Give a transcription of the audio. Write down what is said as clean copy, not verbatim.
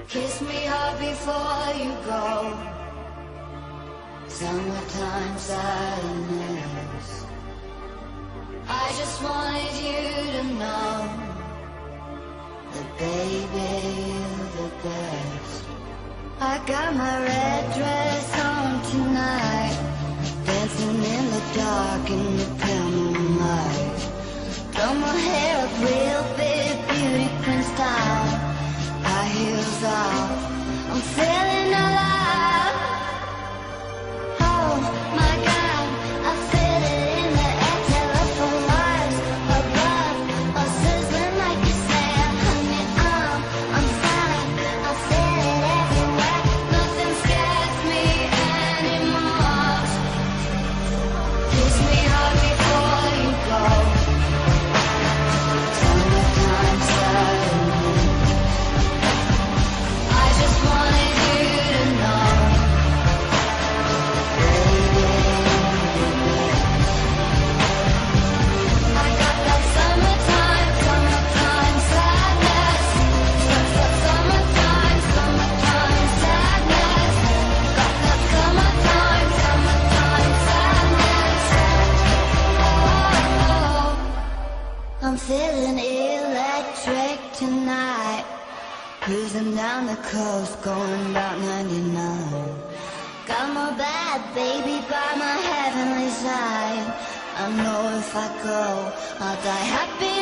Kiss me hard before you go. Summertime sadness. I just wanted you to know that baby, you're the best. I got my red dress on tonight, dancing in the dark in the pale moonlight. Blow my hair up real big, beauty queen style. High heels off, I'm feeling alive. Oh my God, I feel it in the air. Telephone wires above, all sizzling like a sand. Honey, I'm fine, I feel it everywhere. Nothing scares me anymore. Kiss me hard before you go. Summertime sadness. I just wanted you to know, baby, I got that summertime sadness. Summertime sadness. Got that summertime sadness. Oh, I'm feeling electric tonight. Cruising down the coast, going about 99. Got my bad baby by my heavenly side. I know if I go, I'll die happy